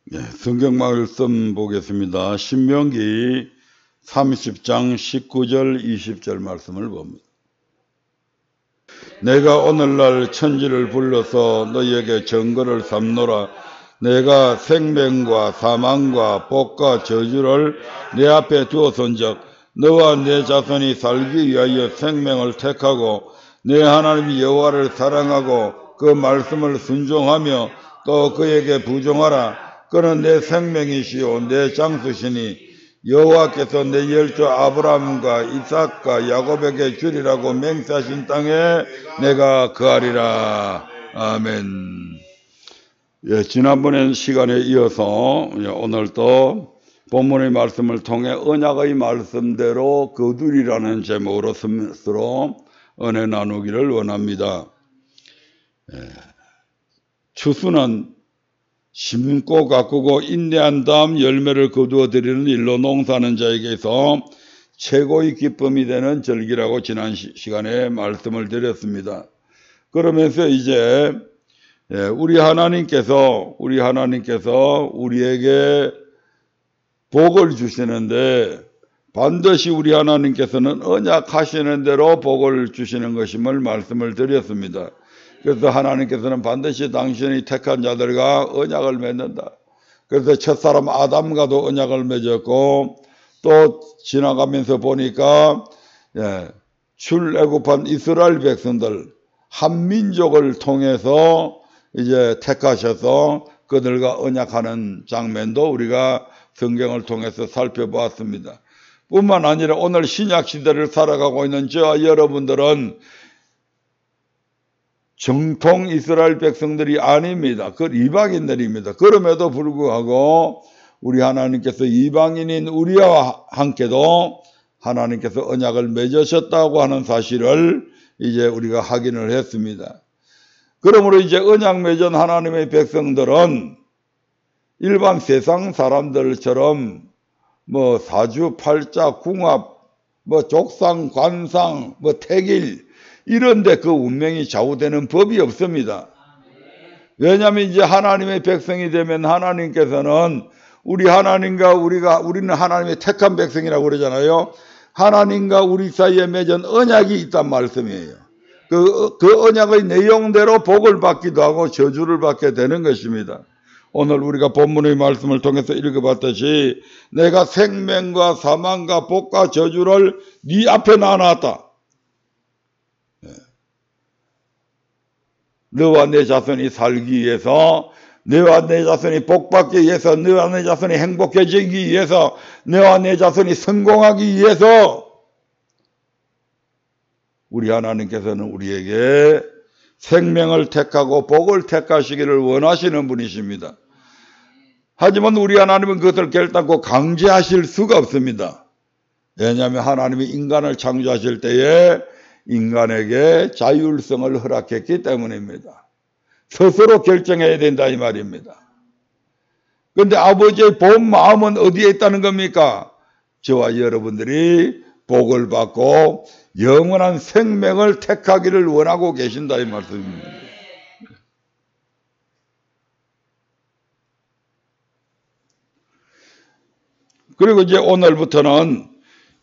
네, 성경 말씀 보겠습니다. 신명기 30장 19절 20절 말씀을 봅니다. 내가 오늘날 천지를 불러서 너희에게 증거를 삼노라. 내가 생명과 사망과 복과 저주를 내 앞에 두었은즉 너와 내 자손이 살기 위하여 생명을 택하고 내 하나님 여호와를 사랑하고 그 말씀을 순종하며 또 그에게 부종하라. 그는 내 생명이시요 내 장수시니 여호와께서 내 열조 아브라함과 이삭과 야곱에게 주리라고 맹세하신 땅에 내가 거하리라. 아멘. 예, 지난번에 시간에 이어서 오늘도 본문의 말씀을 통해 언약의 말씀대로 거두리라는 제목으로 스스로 은혜 나누기를 원합니다. 추수는 심고 가꾸고 인내한 다음 열매를 거두어 드리는 일로 농사하는 자에게서 최고의 기쁨이 되는 절기라고 지난 시간에 말씀을 드렸습니다. 그러면서 이제 우리 하나님께서 우리에게 복을 주시는데 반드시 우리 하나님께서는 언약하시는 대로 복을 주시는 것임을 말씀을 드렸습니다. 그래서 하나님께서는 반드시 당신이 택한 자들과 언약을 맺는다. 그래서 첫사람 아담과도 언약을 맺었고 또 지나가면서 보니까 출애굽한 이스라엘 백성들 한 민족을 통해서 이제 택하셔서 그들과 언약하는 장면도 우리가 성경을 통해서 살펴보았습니다. 뿐만 아니라 오늘 신약 시대를 살아가고 있는 저와 여러분들은 정통 이스라엘 백성들이 아닙니다. 그 이방인들입니다. 그럼에도 불구하고 우리 하나님께서 이방인인 우리와 함께도 하나님께서 언약을 맺으셨다고 하는 사실을 이제 우리가 확인을 했습니다. 그러므로 이제 언약 맺은 하나님의 백성들은 일반 세상 사람들처럼 뭐 사주팔자, 궁합, 뭐 족상, 관상, 뭐 태길 이런데 그 운명이 좌우되는 법이 없습니다. 왜냐하면 이제 하나님의 백성이 되면 하나님께서는 우리는 하나님의 택한 백성이라고 그러잖아요. 하나님과 우리 사이에 맺은 언약이 있단 말씀이에요. 그 언약의 내용대로 복을 받기도 하고 저주를 받게 되는 것입니다. 오늘 우리가 본문의 말씀을 통해서 읽어봤듯이 내가 생명과 사망과 복과 저주를 네 앞에 놔놨다. 너와 내 자손이 살기 위해서, 너와 내 자손이 복받기 위해서, 너와 내 자손이 행복해지기 위해서, 너와 내 자손이 성공하기 위해서 우리 하나님께서는 우리에게 생명을 택하고 복을 택하시기를 원하시는 분이십니다. 하지만 우리 하나님은 그것을 결단코 강제하실 수가 없습니다. 왜냐하면 하나님이 인간을 창조하실 때에 인간에게 자율성을 허락했기 때문입니다. 스스로 결정해야 된다 이 말입니다. 그런데 아버지의 본 마음은 어디에 있다는 겁니까? 저와 여러분들이 복을 받고 영원한 생명을 택하기를 원하고 계신다 이 말씀입니다. 그리고 이제 오늘부터는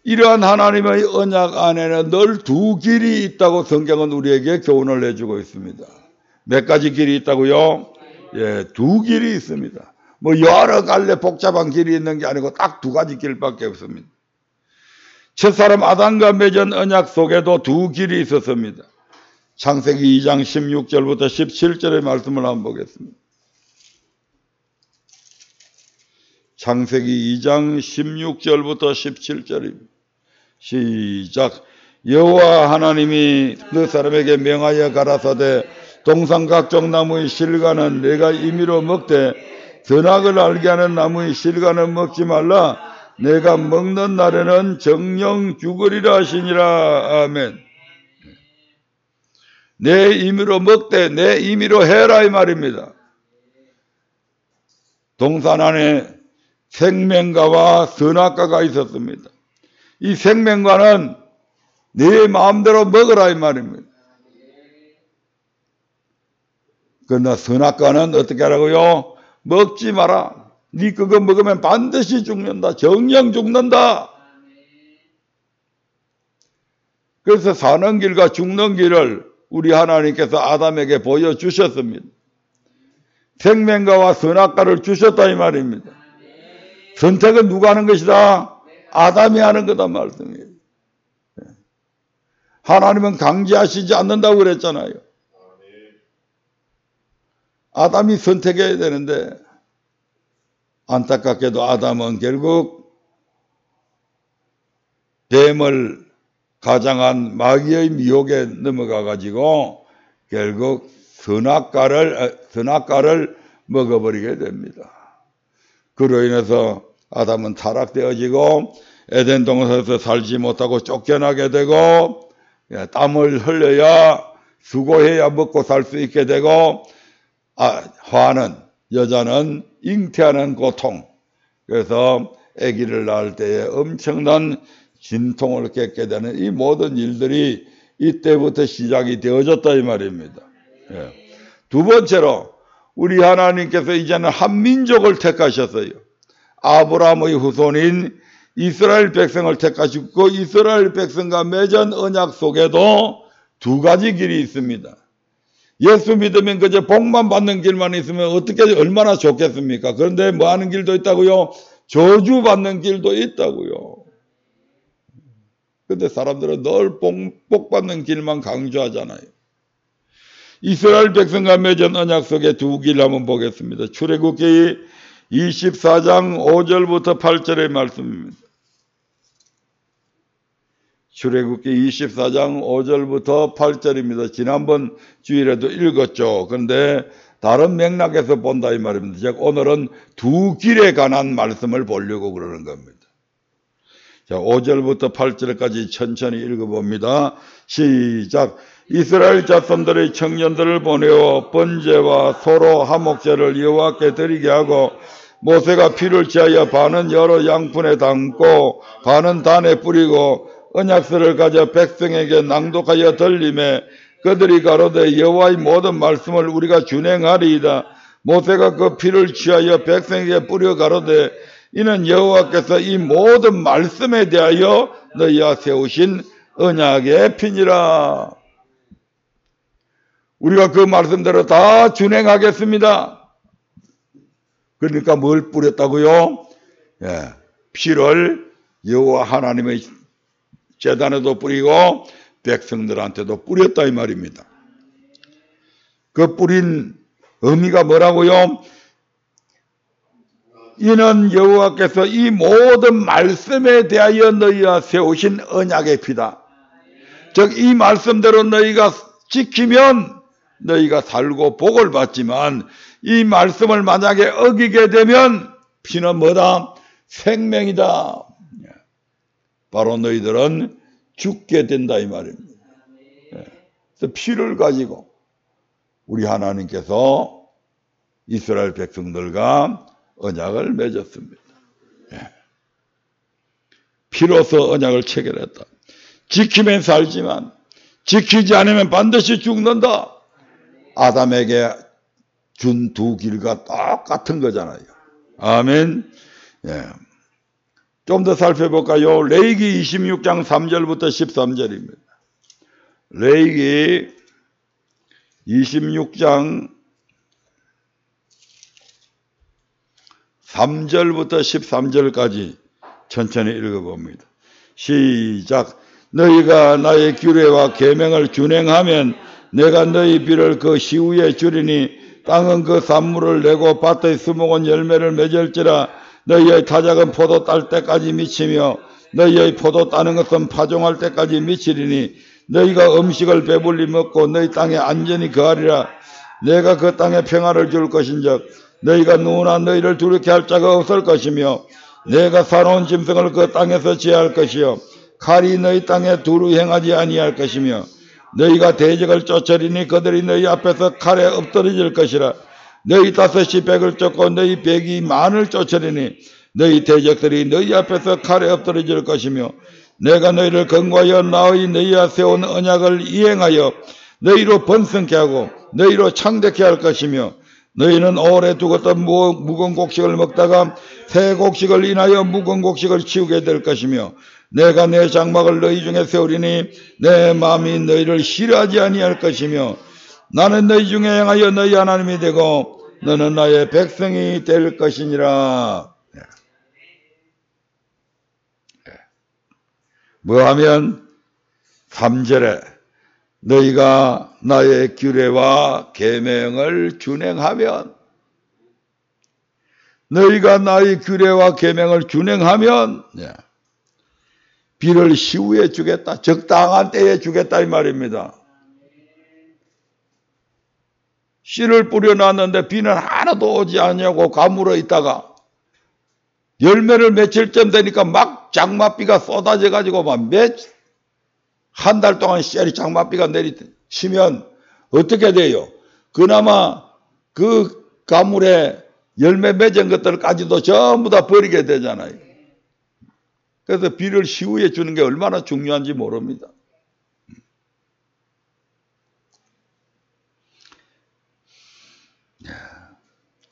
이러한 하나님의 언약 안에는 늘 두 길이 있다고 성경은 우리에게 교훈을 해주고 있습니다. 몇 가지 길이 있다고요? 예, 두 길이 있습니다. 뭐 여러 갈래 복잡한 길이 있는 게 아니고 딱 두 가지 길밖에 없습니다. 첫사람 아담과 맺은 언약 속에도 두 길이 있었습니다. 창세기 2장 16절부터 17절의 말씀을 한번 보겠습니다. 창세기 2장 16절부터 17절입니다. 시작. 여호와 하나님이 그 사람에게 명하여 가라사대 동산 각종 나무의 실과는 내가 임의로 먹되 선악을 알게 하는 나무의 실과는 먹지 말라. 내가 먹는 날에는 정령 죽으리라 하시니라. 아멘. 내 임의로 먹되 내 임의로 해라 이 말입니다. 동산 안에 생명과와 선악과가 있었습니다. 이 생명과는 네 마음대로 먹으라 이 말입니다. 그러나 선악과는 어떻게 하라고요? 먹지 마라. 네 그거 먹으면 반드시 죽는다. 정령 죽는다. 그래서 사는 길과 죽는 길을 우리 하나님께서 아담에게 보여주셨습니다. 생명과와 선악과를 주셨다 이 말입니다. 선택은 누가 하는 것이다? 아담이 하는 거다 말씀이에요. 하나님은 강제하시지 않는다고 그랬잖아요. 아담이 선택해야 되는데 안타깝게도 아담은 결국 뱀을 가장한 마귀의 미혹에 넘어가 가지고 결국 선악과를 먹어버리게 됩니다. 그로 인해서 아담은 타락되어지고 에덴 동산에서 살지 못하고 쫓겨나게 되고 땀을 흘려야 수고해야 먹고 살 수 있게 되고 화는 여자는 잉태하는 고통, 그래서 아기를 낳을 때에 엄청난 진통을 겪게 되는 이 모든 일들이 이때부터 시작이 되어졌다 이 말입니다. 두 번째로 우리 하나님께서 이제는 한 민족을 택하셨어요. 아브라함의 후손인 이스라엘 백성을 택하시고 이스라엘 백성과 맺은 언약 속에도 두 가지 길이 있습니다. 예수 믿으면 그저 복만 받는 길만 있으면 어떻게 얼마나 좋겠습니까? 그런데 뭐 하는 길도 있다고요? 저주 받는 길도 있다고요. 근데 사람들은 늘 복 받는 길만 강조하잖아요. 이스라엘 백성과 맺은 언약 속에 두 길 한번 보겠습니다. 출애굽기 24장 5절부터 8절의 말씀입니다. 출애굽기 24장 5절부터 8절입니다. 지난번 주일에도 읽었죠. 그런데 다른 맥락에서 본다 이 말입니다. 즉 오늘은 두 길에 관한 말씀을 보려고 그러는 겁니다. 자, 5절부터 8절까지 천천히 읽어봅니다. 시작. 이스라엘 자손들의 청년들을 보내어 번제와 소로 화목제를 여호와께 드리게 하고 모세가 피를 취하여 반은 여러 양푼에 담고 반은 단에 뿌리고 언약서를 가져 백성에게 낭독하여 들리매 그들이 가로되 여호와의 모든 말씀을 우리가 준행하리이다. 모세가 그 피를 취하여 백성에게 뿌려 가로되 이는 여호와께서 이 모든 말씀에 대하여 너희와 세우신 언약의 피니라. 우리가 그 말씀대로 다 준행하겠습니다. 그러니까 뭘 뿌렸다고요? 피를 여호와 하나님의 제단에도 뿌리고 백성들한테도 뿌렸다 이 말입니다. 그 뿌린 의미가 뭐라고요? 이는 여호와께서 이 모든 말씀에 대하여 너희가 세우신 언약의 피다. 즉 이 말씀대로 너희가 지키면 너희가 살고 복을 받지만 이 말씀을 만약에 어기게 되면 피는 뭐다? 생명이다. 바로 너희들은 죽게 된다 이 말입니다. 그래서 피를 가지고 우리 하나님께서 이스라엘 백성들과 언약을 맺었습니다. 피로서 언약을 체결했다. 지키면 살지만 지키지 않으면 반드시 죽는다. 아담에게 준 두 길과 똑같은 거잖아요. 아멘. 좀 더 살펴볼까요? 레위기 26장 3절부터 13절입니다. 레위기 26장 3절부터 13절까지 천천히 읽어봅니다. 시작. 너희가 나의 규례와 계명을 준행하면 내가 너희 비를 그 시후에 주리니 땅은 그 산물을 내고 밭의 수목은 열매를 맺을지라. 너희의 타작은 포도 딸 때까지 미치며 너희의 포도 따는 것은 파종할 때까지 미치리니 너희가 음식을 배불리 먹고 너희 땅에 안전히 거하리라. 내가 그 땅에 평화를 줄 것인즉 너희가 누구나 너희를 두렵게 할 자가 없을 것이며 내가 사놓은 짐승을 그 땅에서 제할 것이요 칼이 너희 땅에 두루 행하지 아니할 것이며 너희가 대적을 쫓으리니 그들이 너희 앞에서 칼에 엎드러질 것이라. 너희 다섯이 백을 쫓고 너희 백이 만을 쫓으리니 너희 대적들이 너희 앞에서 칼에 엎드러질 것이며 내가 너희를 건고하여 나의 너희와 세운 언약을 이행하여 너희로 번성케 하고 너희로 창대케 할 것이며 너희는 오래 두었던 묵은 곡식을 먹다가 새 곡식을 인하여 묵은 곡식을 치우게 될 것이며 내가 내 장막을 너희 중에 세우리니 내 마음이 너희를 싫어하지 아니할 것이며 나는 너희 중에 행하여 너희 하나님이 되고 너는 나의 백성이 될 것이니라. 뭐하면 3절에 너희가 나의 규례와 계명을 준행하면 너희가 나의 규례와 계명을 준행하면 비를 시후에 주겠다. 적당한 때에 주겠다 이 말입니다. 씨를 뿌려놨는데 비는 하나도 오지 않냐고 가물어 있다가 열매를 며칠쯤 되니까 막 장맛비가 쏟아져 가지고 막 한 달 동안 씨알이 장맛비가 치면 어떻게 돼요? 그나마 그 가물에 열매 맺은 것들까지도 전부 다 버리게 되잖아요. 그래서 비를 시후에 주는 게 얼마나 중요한지 모릅니다.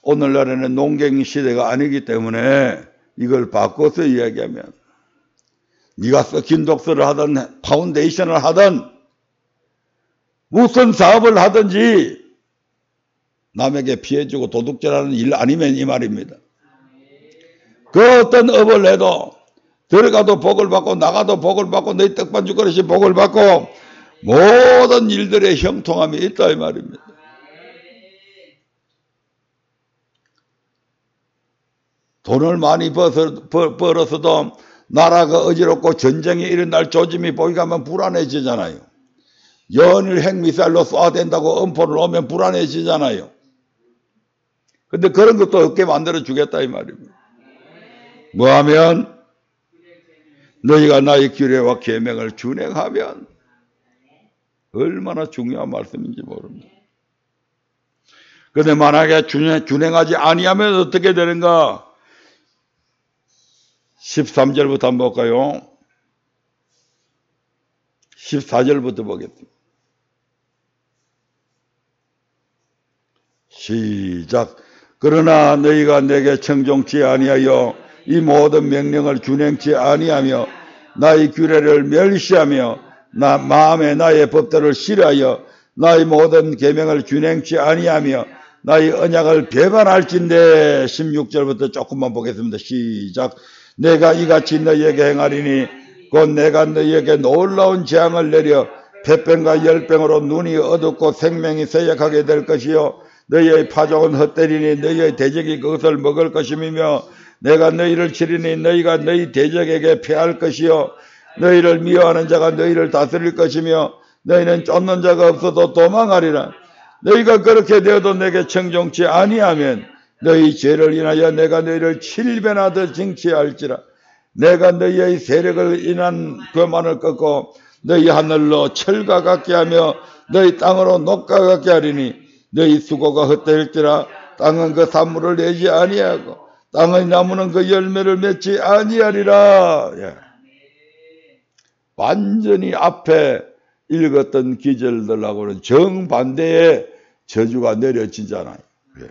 오늘날에는 농경 시대가 아니기 때문에 이걸 바꿔서 이야기하면 네가 썩힌 독서를 하든 파운데이션을 하든 무슨 사업을 하든지 남에게 피해주고 도둑질하는 일 아니면 이 말입니다. 그 어떤 업을 해도 들어가도 복을 받고 나가도 복을 받고 너희 떡반죽 그릇이 복을 받고 모든 일들의 형통함이 있다 이 말입니다. 돈을 많이 벌어서도 나라가 어지럽고 전쟁이 일어날 조짐이 보이게 하면 불안해지잖아요. 연일 핵미사일로 쏘아댄다고 엄포를 오면 불안해지잖아요. 근데 그런 것도 없게 만들어 주겠다 이 말입니다. 뭐하면 너희가 나의 규례와 계명을 준행하면 얼마나 중요한 말씀인지 모릅니다. 그런데 만약에 준행하지 아니하면 어떻게 되는가? 13절부터 한번 볼까요? 14절부터 보겠습니다. 시작. 그러나 너희가 내게 청종치 아니하여 이 모든 명령을 준행치 아니하며 나의 규례를 멸시하며 마음에 나의 법도를 싫어하여 나의 모든 계명을 준행치 아니하며 나의 언약을 배반할진대. 16절부터 조금만 보겠습니다. 시작. 내가 이같이 너희에게 행하리니 곧 내가 너희에게 놀라운 재앙을 내려 폐병과 열병으로 눈이 어둡고 생명이 쇠약하게 될 것이요 너희의 파종은 헛되리니 너희의 대적이 그것을 먹을 것이며 내가 너희를 치리니 너희가 너희 대적에게 패할 것이요 너희를 미워하는 자가 너희를 다스릴 것이며 너희는 쫓는 자가 없어도 도망하리라. 너희가 그렇게 되어도 내게 청종치 아니하면 너희 죄를 인하여 내가 너희를 7배나 더 징치할지라. 내가 너희의 세력을 인한 교만을 꺾고 너희 하늘로 철과 같게 하며 너희 땅으로 녹과 같게 하리니 너희 수고가 헛되일지라. 땅은 그 산물을 내지 아니하고 땅의 나무는 그 열매를 맺지 아니하리라. 예. 완전히 앞에 읽었던 기절들하고는 정반대의 저주가 내려지잖아요. 예.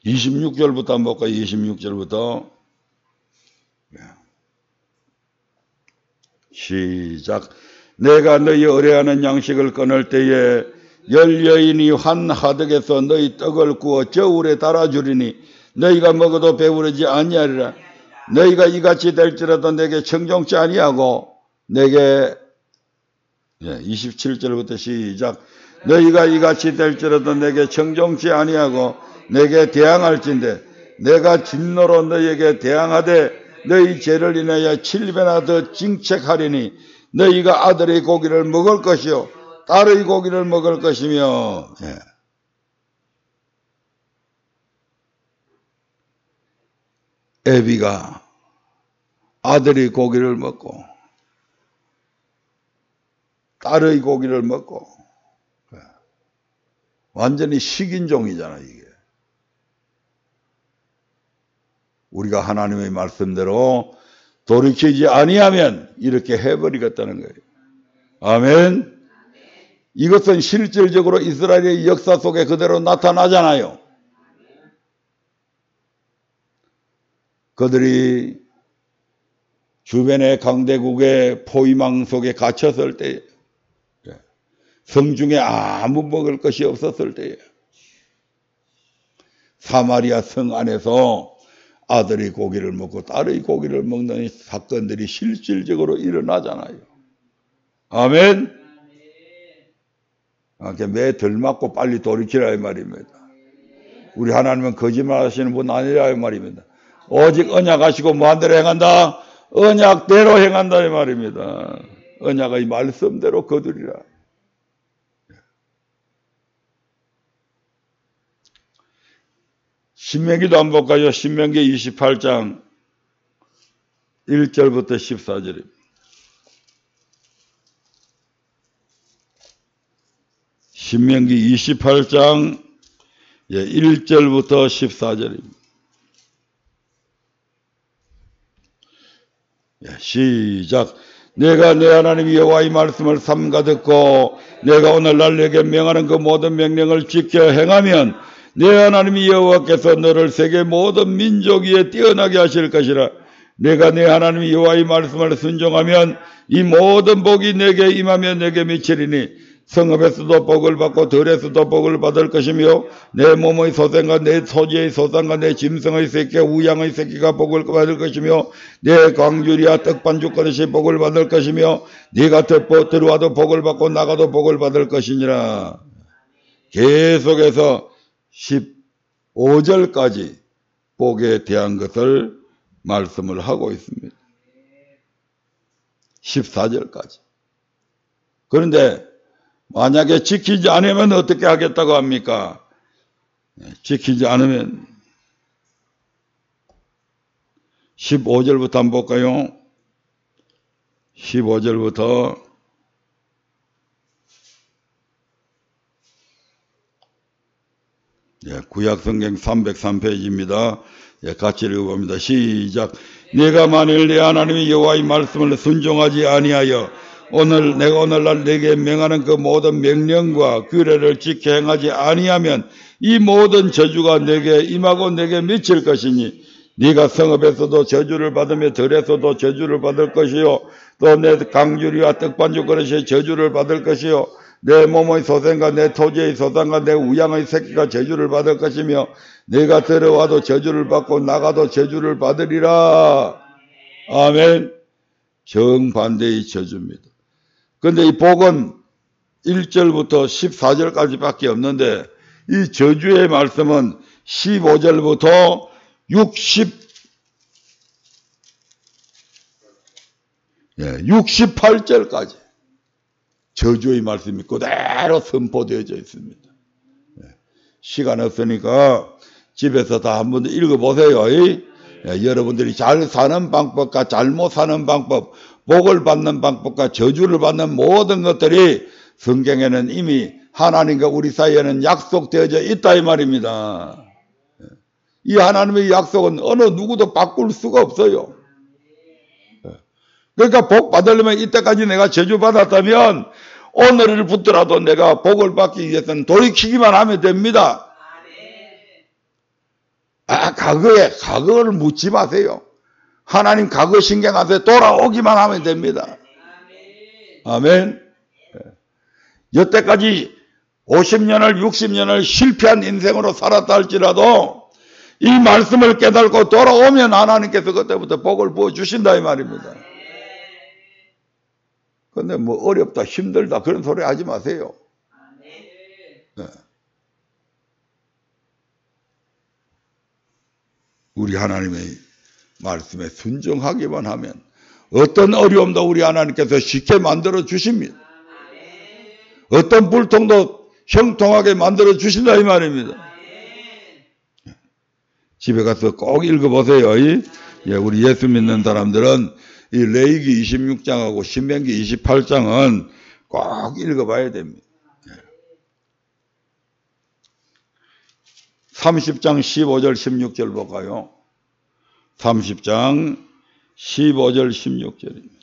26절부터 한번 볼까요? 26절부터 시작. 내가 너희 의뢰하는 양식을 끊을 때에 열 여인이 한 하덕에서 너희 떡을 구워 저울에 달아주리니 너희가 먹어도 배부르지 아니하리라. 너희가 이같이 될지라도 내게 청종치 아니하고 내게 27절부터 시작. 너희가 이같이 될지라도 내게 청종치 아니하고 내게 대항할진대 내가 진노로 너희에게 대항하되 너희 죄를 인하여 7배나 더 징책하리니 너희가 아들의 고기를 먹을 것이요 딸의 고기를 먹을 것이며. 애비가 아들의 고기를 먹고 딸의 고기를 먹고 완전히 식인종이잖아 이게. 우리가 하나님의 말씀대로 돌이키지 아니하면 이렇게 해버리겠다는 거예요. 아멘. 이것은 실질적으로 이스라엘의 역사 속에 그대로 나타나잖아요. 그들이 주변의 강대국의 포위망 속에 갇혔을 때, 성중에 아무 먹을 것이 없었을 때에 사마리아 성 안에서 아들이 고기를 먹고 딸이 고기를 먹는 사건들이 실질적으로 일어나잖아요. 아멘. 매 들맞고 빨리 돌이키라 이 말입니다. 우리 하나님은 거짓말 하시는 분 아니라 이 말입니다. 오직 언약하시고 무한대로 행한다. 언약대로 행한다 이 말입니다. 언약의 말씀대로 거두리라. 신명기도 한번 볼까요? 신명기 28장 1절부터 14절입니다. 신명기 28장 1절부터 14절입니다. 시작. 내가 내 하나님 여호와의 말씀을 삼가 듣고 내가 오늘날 내게 명하는 그 모든 명령을 지켜 행하면 내 하나님 여호와께서 너를 세계 모든 민족 위에 뛰어나게 하실 것이라. 내가 내 하나님 여호와의 말씀을 순종하면 이 모든 복이 내게 임하며 내게 미치리니 성읍에서도 복을 받고 들에서도 복을 받을 것이며 내 몸의 소생과 내 토지의 소산과 내 짐승의 새끼와 우양의 새끼가 복을 받을 것이며 내 광주리와 떡반죽 그릇이 복을 받을 것이며 네가 들어와도 복을 받고 나가도 복을 받을 것이니라. 계속해서 15절까지 복에 대한 것을 말씀을 하고 있습니다. 14절까지. 그런데 만약에 지키지 않으면 어떻게 하겠다고 합니까? 지키지 않으면 15절부터 한번 볼까요? 15절부터 구약성경 303페이지입니다. 같이 읽어봅니다. 시작. 네가 만일 내 하나님의 여호와의 말씀을 순종하지 아니하여 내가 오늘날 내게 명하는 그 모든 명령과 규례를 지켜 행하지 아니하면 이 모든 저주가 내게 임하고 내게 미칠 것이니 네가 성읍에서도 저주를 받으며 들에서도 저주를 받을 것이요 또 내 강주리와 떡반죽 그릇이 저주를 받을 것이요 내 몸의 소생과 내 토지의 소산과 내 우양의 새끼가 저주를 받을 것이며 내가 들어와도 저주를 받고 나가도 저주를 받으리라. 아멘. 정반대의 저주입니다. 그런데 이 복은 1절부터 14절까지밖에 없는데 이 저주의 말씀은 15절부터 68절까지 저주의 말씀이 그대로 선포되어져 있습니다. 시간 없으니까 집에서 다 한번 읽어보세요. 여러분들이 잘 사는 방법과 잘못 사는 방법, 복을 받는 방법과 저주를 받는 모든 것들이 성경에는 이미 하나님과 우리 사이에는 약속되어져 있다 이 말입니다. 이 하나님의 약속은 어느 누구도 바꿀 수가 없어요. 그러니까 복 받으려면 이때까지 내가 저주 받았다면 오늘을 붙더라도 내가 복을 받기 위해서는 돌이키기만 하면 됩니다. 과거를 묻지 마세요. 하나님 과거 신경 안 써요. 돌아오기만 하면 됩니다. 아멘. 여태까지 50년을 60년을 실패한 인생으로 살았다 할지라도 이 말씀을 깨닫고 돌아오면 하나님께서 그때부터 복을 부어주신다 이 말입니다. 근데 뭐 어렵다 힘들다 그런 소리 하지 마세요. 네. 우리 하나님의 말씀에 순종하기만 하면 어떤 어려움도 우리 하나님께서 쉽게 만들어 주십니다. 어떤 불통도 형통하게 만들어 주신다 이 말입니다. 집에 가서 꼭 읽어보세요. 우리 예수 믿는 사람들은 이 레위기 26장하고 신명기 28장은 꼭 읽어봐야 됩니다. 30장 15절 16절 볼까요? 30장 15절 16절입니다.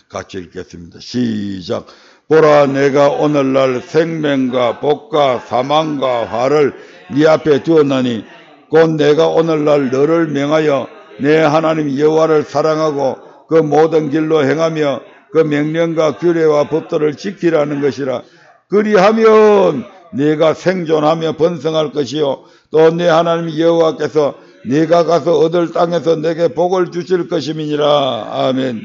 같이 읽겠습니다. 시작. 보라, 내가 오늘날 생명과 복과 사망과 화를 네 앞에 두었나니 곧 내가 오늘날 너를 명하여 내 하나님 여호와를 사랑하고 그 모든 길로 행하며 그 명령과 규례와 법도를 지키라는 것이라. 그리하면 네가 생존하며 번성할 것이요 또 내 하나님 여호와께서 네가 가서 얻을 땅에서 내게 복을 주실 것임이니라. 아멘.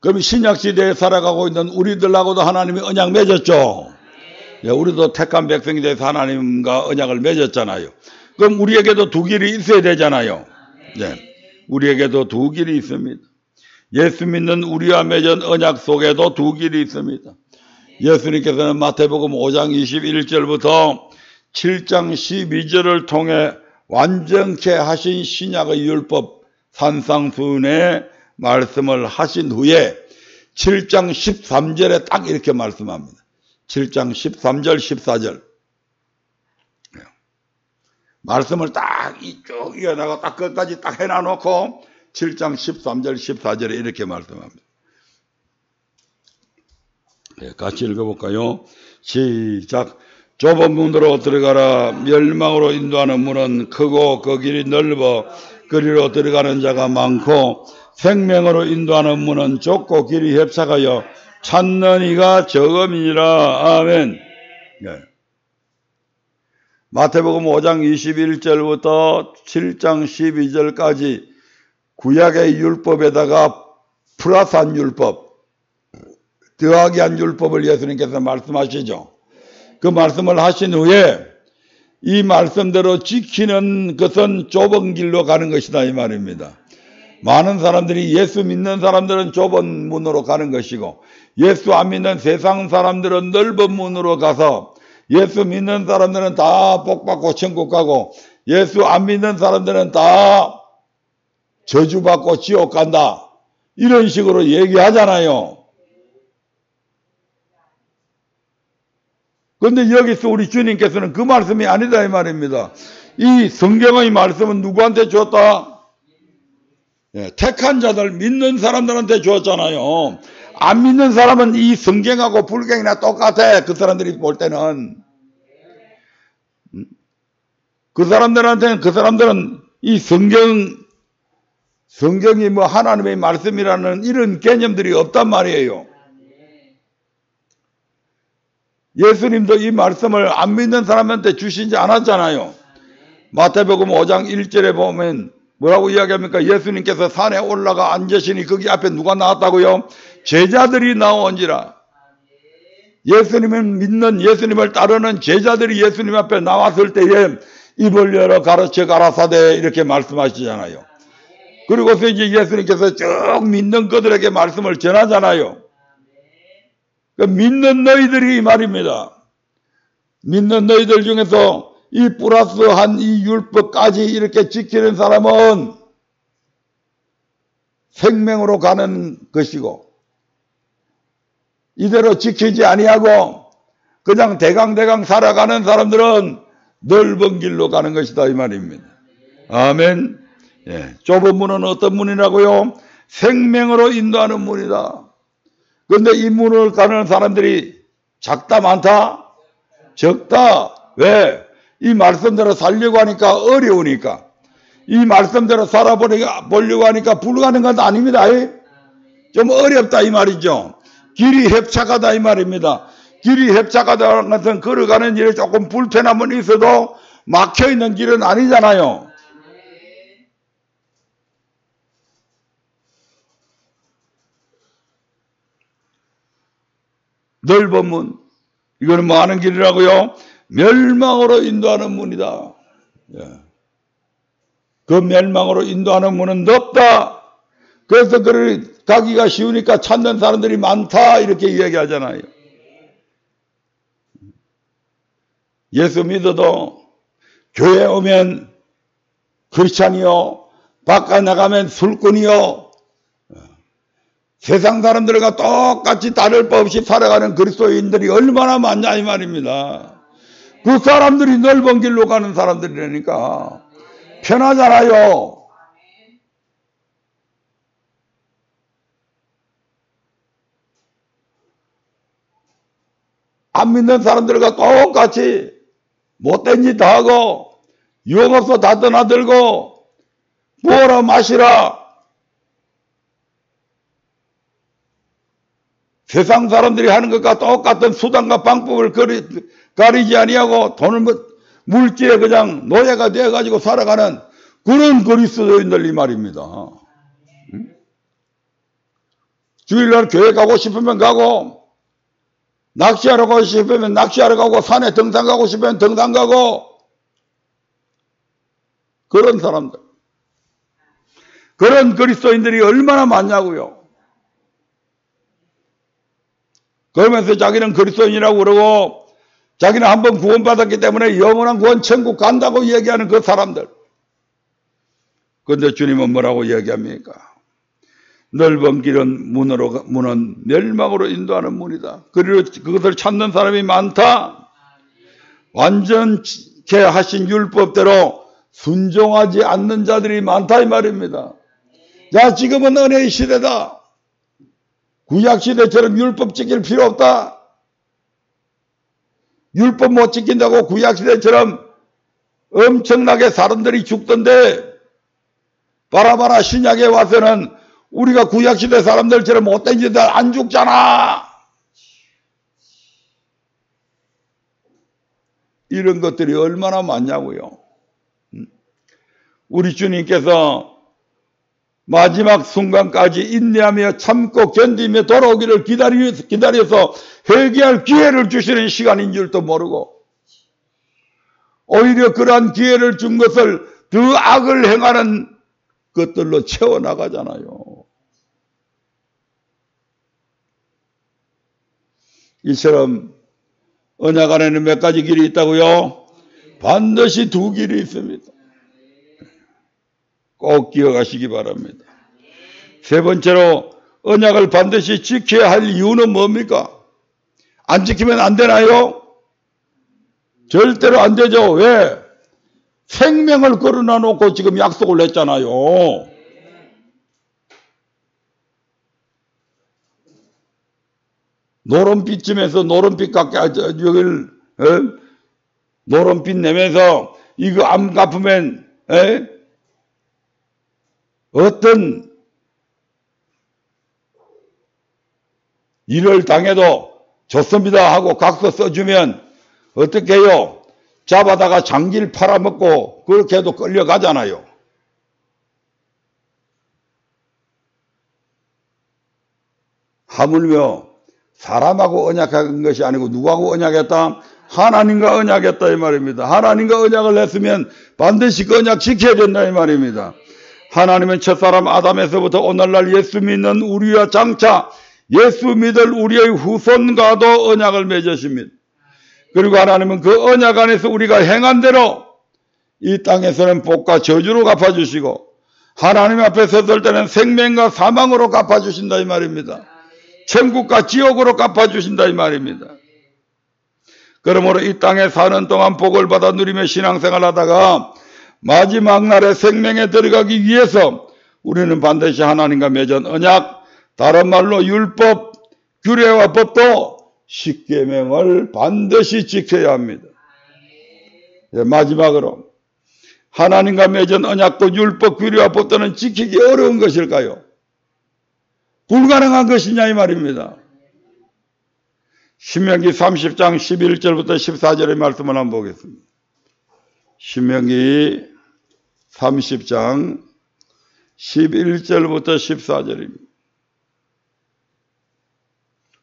그럼 신약시대에 살아가고 있는 우리들하고도 하나님이 언약 맺었죠. 우리도 택한 백성이 돼서 하나님과 언약을 맺었잖아요. 그럼 우리에게도 두 길이 있어야 되잖아요. 우리에게도 두 길이 있습니다. 예수 믿는 우리와 맺은 언약 속에도 두 길이 있습니다. 예수님께서는 마태복음 5장 21절부터 7장 12절을 통해 완전케 하신 신약의 율법 산상수훈의 말씀을 하신 후에 7장 13절에 딱 이렇게 말씀합니다. 7장 13절 14절 말씀을 딱 쭉 이어나가 딱 끝까지 딱 해놔놓고 7장 13절 14절에 이렇게 말씀합니다. 같이 읽어볼까요? 시작. 좁은 문으로 들어가라. 멸망으로 인도하는 문은 크고 그 길이 넓어 그리로 들어가는 자가 많고 생명으로 인도하는 문은 좁고 길이 협착하여 찾는 이가 적음이니라. 아멘. 마태복음 5장 21절부터 7장 12절까지 구약의 율법에다가 플러스한 율법, 더하기 한 율법을 예수님께서 말씀하시죠. 그 말씀을 하신 후에 이 말씀대로 지키는 것은 좁은 길로 가는 것이다 이 말입니다. 많은 사람들이 예수 믿는 사람들은 좁은 문으로 가는 것이고 예수 안 믿는 세상 사람들은 넓은 문으로 가서 예수 믿는 사람들은 다 복받고 천국 가고 예수 안 믿는 사람들은 다 저주받고 지옥 간다. 이런 식으로 얘기하잖아요. 그런데 여기서 우리 주님께서는 그 말씀이 아니다 이 말입니다. 이 성경의 말씀은 누구한테 줬다? 택한 자들 믿는 사람들한테 줬잖아요. 안 믿는 사람은 이 성경하고 불경이나 똑같아. 그 사람들이 볼 때는 그 사람들한테는 그 사람들은 이 성경이 뭐 하나님의 말씀이라는 이런 개념들이 없단 말이에요. 예수님도 이 말씀을 안 믿는 사람한테 주시지 않았잖아요. 마태복음 5장 1절에 보면 뭐라고 이야기합니까? 예수님께서 산에 올라가 앉으시니 거기 앞에 누가 나왔다고요? 제자들이 나온지라. 예수님을 믿는 예수님을 따르는 제자들이 예수님 앞에 나왔을 때에 입을 열어 가르쳐 가라사대 이렇게 말씀하시잖아요. 그리고서 이제 예수님께서 쭉 믿는 그들에게 말씀을 전하잖아요. 그 믿는 너희들이 이 말입니다. 믿는 너희들 중에서 이 플러스한 이 율법까지 이렇게 지키는 사람은 생명으로 가는 것이고 이대로 지키지 아니하고 그냥 대강대강 살아가는 사람들은 넓은 길로 가는 것이다 이 말입니다. 아멘. 좁은 문은 어떤 문이라고요? 생명으로 인도하는 문이다. 그런데 이 문을 가는 사람들이 작다 많다? 적다. 왜? 이 말씀대로 살려고 하니까 어려우니까. 이 말씀대로 살아보려고 하니까 불가능한 건 아닙니다. 좀 어렵다 이 말이죠. 길이 협착하다 이 말입니다. 길이 협착하다는 것은 걸어가는 일에 조금 불편함은 있어도 막혀있는 길은 아니잖아요. 넓은 문. 이거는 뭐 하는 길이라고요? 멸망으로 인도하는 문이다. 그 멸망으로 인도하는 문은 넓다. 그래서 그를 가기가 쉬우니까 찾는 사람들이 많다. 이렇게 이야기하잖아요. 예수 믿어도 교회 오면 크리스찬이요. 바깥 나가면 술꾼이요. 세상 사람들과 똑같이 다를 바 없이 살아가는 그리스도인들이 얼마나 많냐 이 말입니다. 그 사람들이 넓은 길로 가는 사람들이라니까. 편하잖아요. 안 믿는 사람들과 똑같이 못된 짓 다 하고 유흥업소 다 떠나들고 먹어라 마시라. 세상 사람들이 하는 것과 똑같은 수단과 방법을 가리지 아니하고 돈을 물질에 그냥 노예가 되어가지고 살아가는 그런 그리스도인들 이 말입니다. 주일날 교회 가고 싶으면 가고, 낚시하러 가고 싶으면 낚시하러 가고, 산에 등산 가고 싶으면 등산 가고, 그런 사람들. 그런 그리스도인들이 얼마나 많냐고요. 그러면서 자기는 그리스도인이라고 그러고 자기는 한번 구원받았기 때문에 영원한 구원 천국 간다고 얘기하는 그 사람들. 그런데 주님은 뭐라고 얘기합니까? 넓은 길은 문은 멸망으로 인도하는 문이다. 그리고 그것을 찾는 사람이 많다. 완전케 하신 율법대로 순종하지 않는 자들이 많다 이 말입니다. 자, 지금은 은혜의 시대다. 구약시대처럼 율법 지킬 필요 없다. 율법 못 지킨다고 구약시대처럼 엄청나게 사람들이 죽던데 바라바라 신약에 와서는 우리가 구약시대 사람들처럼 못된 짓들 안 죽잖아. 이런 것들이 얼마나 많냐고요. 우리 주님께서 마지막 순간까지 인내하며 참고 견디며 돌아오기를 기다려서 회개할 기회를 주시는 시간인 줄도 모르고 오히려 그러한 기회를 준 것을 더 악을 행하는 것들로 채워나가잖아요. 이처럼 언약 안에는 몇 가지 길이 있다고요? 반드시 두 길이 있습니다. 꼭 기억하시기 바랍니다. 세 번째로 언약을 반드시 지켜야 할 이유는 뭡니까? 안 지키면 안 되나요? 절대로 안 되죠. 왜? 생명을 걸어놔 놓고 지금 약속을 했잖아요. 노름빛쯤에서 노름빛 갖게 여길 노름빛 내면서 이거 안 갚으면 어떤 일을 당해도 좋습니다 하고 각서 써주면 어떻게 해요? 잡아다가 장기를 팔아먹고 그렇게 해도 끌려가잖아요. 하물며 사람하고 언약한 것이 아니고 누구하고 언약했다? 하나님과 언약했다 이 말입니다. 하나님과 언약을 했으면 반드시 그 언약 지켜야 된다 이 말입니다. 하나님은 첫사람 아담에서부터 오늘날 예수 믿는 우리와 장차 예수 믿을 우리의 후손과도 언약을 맺으십니다. 그리고 하나님은 그 언약 안에서 우리가 행한 대로 이 땅에서는 복과 저주로 갚아주시고 하나님 앞에 섰을 때는 생명과 사망으로 갚아주신다 이 말입니다. 천국과 지옥으로 갚아주신다 이 말입니다. 그러므로 이 땅에 사는 동안 복을 받아 누리며 신앙생활 하다가 마지막 날에 생명에 들어가기 위해서 우리는 반드시 하나님과 맺은 언약, 다른 말로 율법, 규례와 법도 십계명을 반드시 지켜야 합니다. 마지막으로 하나님과 맺은 언약도 율법, 규례와 법도는 지키기 어려운 것일까요? 불가능한 것이냐 이 말입니다. 신명기 30장 11절부터 14절의 말씀을 한번 보겠습니다. 신명기 30장 11절부터 14절입니다.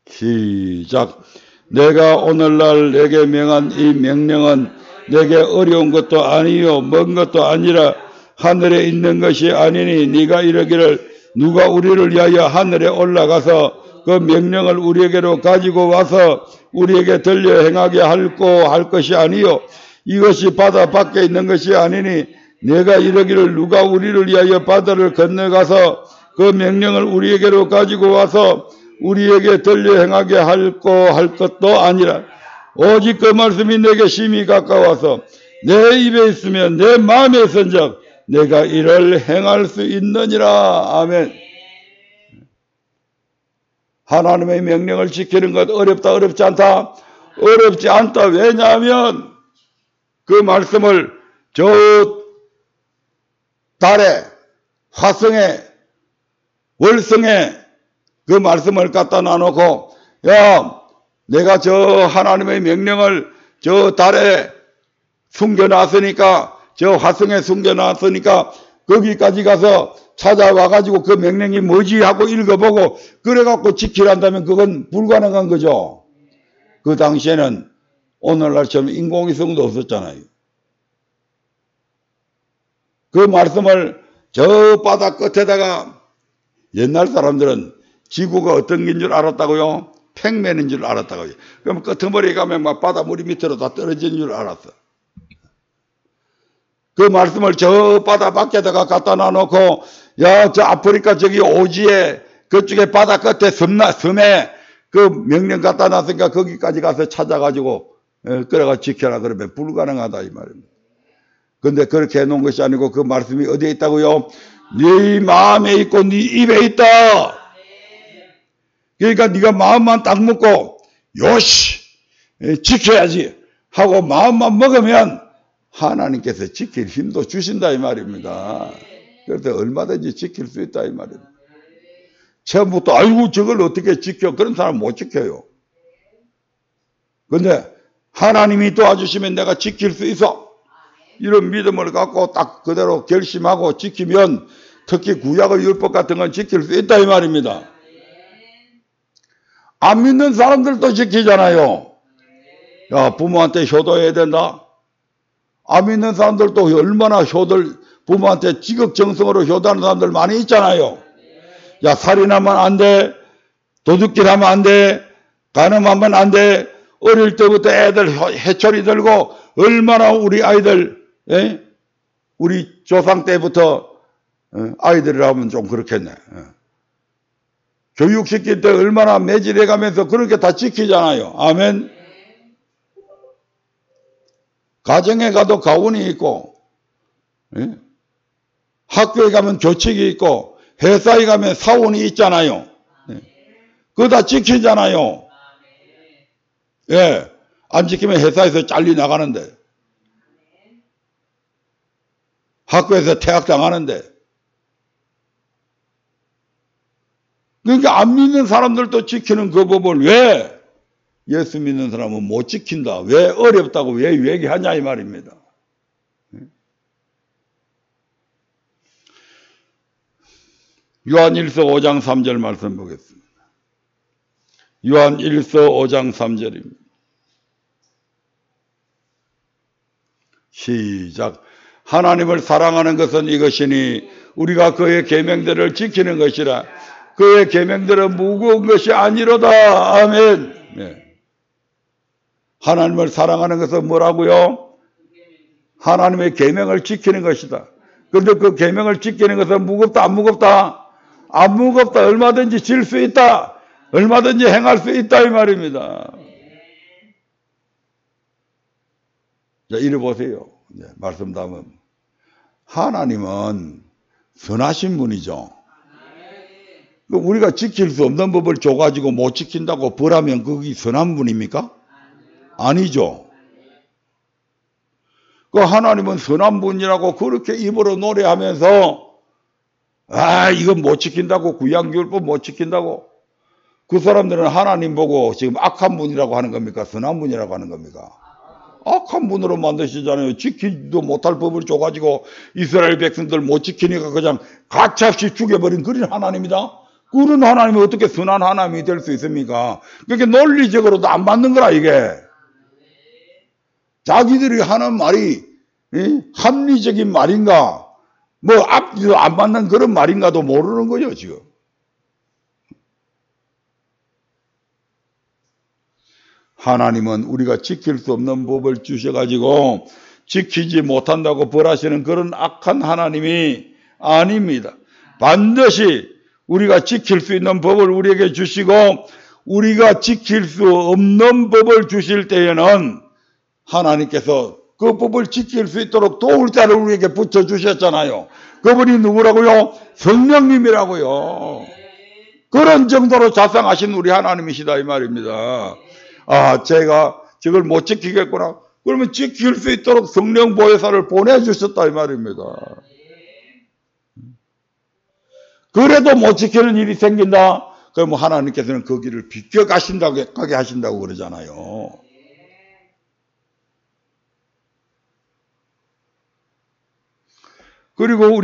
시작. 내가 오늘날 내게 명한 이 명령은 내게 어려운 것도 아니요 먼 것도 아니라 하늘에 있는 것이 아니니 네가 이르기를 누가 우리를 위하여 하늘에 올라가서 그 명령을 우리에게로 가지고 와서 우리에게 들려 행하게 할 것이 아니요 이것이 바다 밖에 있는 것이 아니니 내가 이르기를 누가 우리를 위하여 바다를 건너가서 그 명령을 우리에게로 가지고 와서 우리에게 들려 행하게 할 것도 아니라 오직 그 말씀이 내게 심히 가까워서 내 입에 있으면 내 마음에 선적 내가 이를 행할 수 있느니라. 아멘. 하나님의 명령을 지키는 것 어렵다, 어렵지 않다? 어렵지 않다. 왜냐하면 그 말씀을 저 달에, 화성에, 월성에 그 말씀을 갖다 놔놓고, 야, 내가 저 하나님의 명령을 저 달에 숨겨놨으니까, 저 화성에 숨겨놨으니까 거기까지 가서 찾아와가지고 그 명령이 뭐지 하고 읽어보고 그래갖고 지키란다면 그건 불가능한 거죠. 그 당시에는 오늘날처럼 인공위성도 없었잖아요. 그 말씀을 저 바다 끝에다가 옛날 사람들은 지구가 어떤 긴 줄 알았다고요? 팽맨인 줄 알았다고요. 그럼 끄트머리에 가면 막 바다 물이 밑으로 다 떨어지는 줄 알았어. 그 말씀을 저 바다 밖에다가 갖다 놔놓고, 야, 저 아프리카 저기 오지에 그쪽에 바다 끝에 섬에 그 명령 갖다 놨으니까 거기까지 가서 찾아가지고 그래가 지켜라 그러면 불가능하다 이 말입니다. 근데 그렇게 해놓은 것이 아니고 그 말씀이 어디에 있다고요? 네 마음에 있고 네 입에 있다. 그러니까 네가 마음만 딱 먹고 요시 지켜야지 하고 마음만 먹으면 하나님께서 지킬 힘도 주신다 이 말입니다. 그래서 얼마든지 지킬 수 있다 이 말입니다. 처음부터 아이고 저걸 어떻게 지켜? 그런 사람 못 지켜요. 근데 하나님이 도와주시면 내가 지킬 수 있어. 이런 믿음을 갖고 딱 그대로 결심하고 지키면 특히 구약의 율법 같은 건 지킬 수 있다 이 말입니다. 안 믿는 사람들도 지키잖아요. 야, 부모한테 효도해야 된다. 안 믿는 사람들도 얼마나 부모한테 지극정성으로 효도하는 사람들 많이 있잖아요. 야, 살인하면 안 돼. 도둑질하면 안 돼. 간음하면 안 돼. 어릴 때부터 애들 해초리 들고 얼마나 우리 아이들, 우리 조상 때부터 아이들이라면 좀 그렇겠네. 교육시킬 때 얼마나 매질해 가면서 그렇게 다 지키잖아요. 아멘. 가정에 가도 가훈이 있고, 학교에 가면 교칙이 있고, 회사에 가면 사원이 있잖아요. 그거 다 지키잖아요. 예. 안 지키면 회사에서 잘리 나가는데, 학교에서 퇴학당하는데. 그러니까 안 믿는 사람들도 지키는 그 법을 왜 예수 믿는 사람은 못 지킨다. 왜 어렵다고 왜 얘기하냐 이 말입니다. 요한 1서 5장 3절 말씀 보겠습니다. 요한 1서 5장 3절입니다. 시작. 하나님을 사랑하는 것은 이것이니 우리가 그의 계명들을 지키는 것이라. 그의 계명들은 무거운 것이 아니로다. 아멘. 네. 하나님을 사랑하는 것은 뭐라고요? 하나님의 계명을 지키는 것이다. 그런데 그 계명을 지키는 것은 무겁다 안 무겁다? 안 무겁다. 얼마든지 질 수 있다. 얼마든지 행할 수 있다 이 말입니다. 자, 이리 보세요. 네, 말씀 다음. 하나님은 선하신 분이죠. 우리가 지킬 수 없는 법을 줘가지고 못 지킨다고 벌하면 그게 선한 분입니까? 아니죠. 그 하나님은 선한 분이라고 그렇게 입으로 노래하면서 이건 못 지킨다고 구약율법 못 지킨다고 그 사람들은 하나님 보고 지금 악한 분이라고 하는 겁니까? 선한 분이라고 하는 겁니까? 악한 분으로 만드시잖아요. 지키지도 못할 법을 줘가지고 이스라엘 백성들 못 지키니까 그냥 가차없이 죽여버린 그런 하나님이다. 그런 하나님이 어떻게 선한 하나님이 될 수 있습니까? 그게 논리적으로도 안 맞는 거라 이게. 자기들이 하는 말이 합리적인 말인가 뭐 앞뒤도 안 맞는 그런 말인가도 모르는 거죠 지금. 하나님은 우리가 지킬 수 없는 법을 주셔가지고 지키지 못한다고 벌하시는 그런 악한 하나님이 아닙니다. 반드시 우리가 지킬 수 있는 법을 우리에게 주시고 우리가 지킬 수 없는 법을 주실 때에는 하나님께서 그 법을 지킬 수 있도록 도울 자를 우리에게 붙여주셨잖아요. 그분이 누구라고요? 성령님이라고요. 그런 정도로 자상하신 우리 하나님이시다 이 말입니다. 아, 제가 저걸 못 지키겠구나. 그러면 지킬 수 있도록 성령 보혜사를 보내주셨다 이 말입니다. 그래도 못 지키는 일이 생긴다. 그럼 하나님께서는 그 길을 비껴가게 하신다고 그러잖아요. 그리고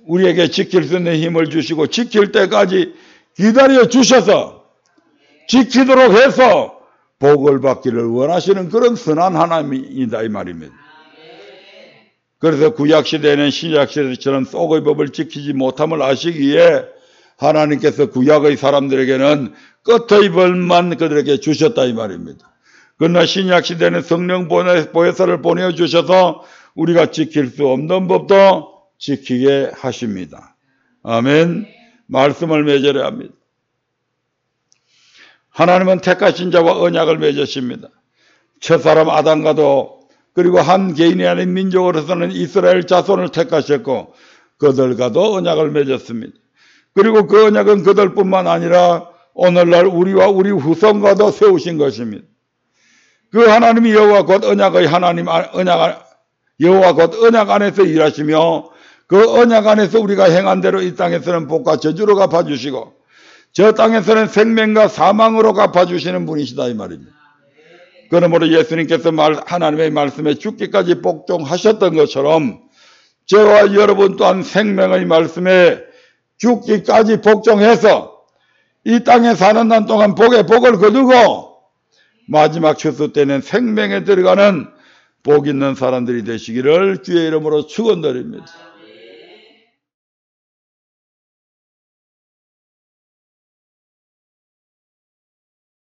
우리에게 지킬 수 있는 힘을 주시고 지킬 때까지 기다려 주셔서 지키도록 해서 복을 받기를 원하시는 그런 선한 하나님이다 이 말입니다. 그래서 구약시대에는 신약시대처럼 쏙의 법을 지키지 못함을 아시기에 하나님께서 구약의 사람들에게는 끝의 벌만 그들에게 주셨다 이 말입니다. 그러나 신약시대는 성령 보혜사를 보내주셔서 우리가 지킬 수 없는 법도 지키게 하십니다. 아멘. 말씀을 맺으려 합니다. 하나님은 택하신 자와 언약을 맺으십니다. 첫사람 아담과도 그리고 한 개인이 아닌 민족으로서는 이스라엘 자손을 택하셨고 그들과도 언약을 맺었습니다. 그리고 그 언약은 그들뿐만 아니라 오늘날 우리와 우리 후손과도 세우신 것입니다. 그 하나님이 여호와 곧 언약의 하나님 여호와 곧 언약 안에서 일하시며 그 언약 안에서 우리가 행한 대로 이 땅에서는 복과 저주로 갚아주시고 저 땅에서는 생명과 사망으로 갚아주시는 분이시다 이 말입니다. 그러므로 예수님께서 하나님의 말씀에 죽기까지 복종하셨던 것처럼 저와 여러분 또한 생명의 말씀에 죽기까지 복종해서 이 땅에 사는 날 동안 복에 복을 거두고 마지막 추수 때는 생명에 들어가는 복 있는 사람들이 되시기를 주의 이름으로 축원드립니다.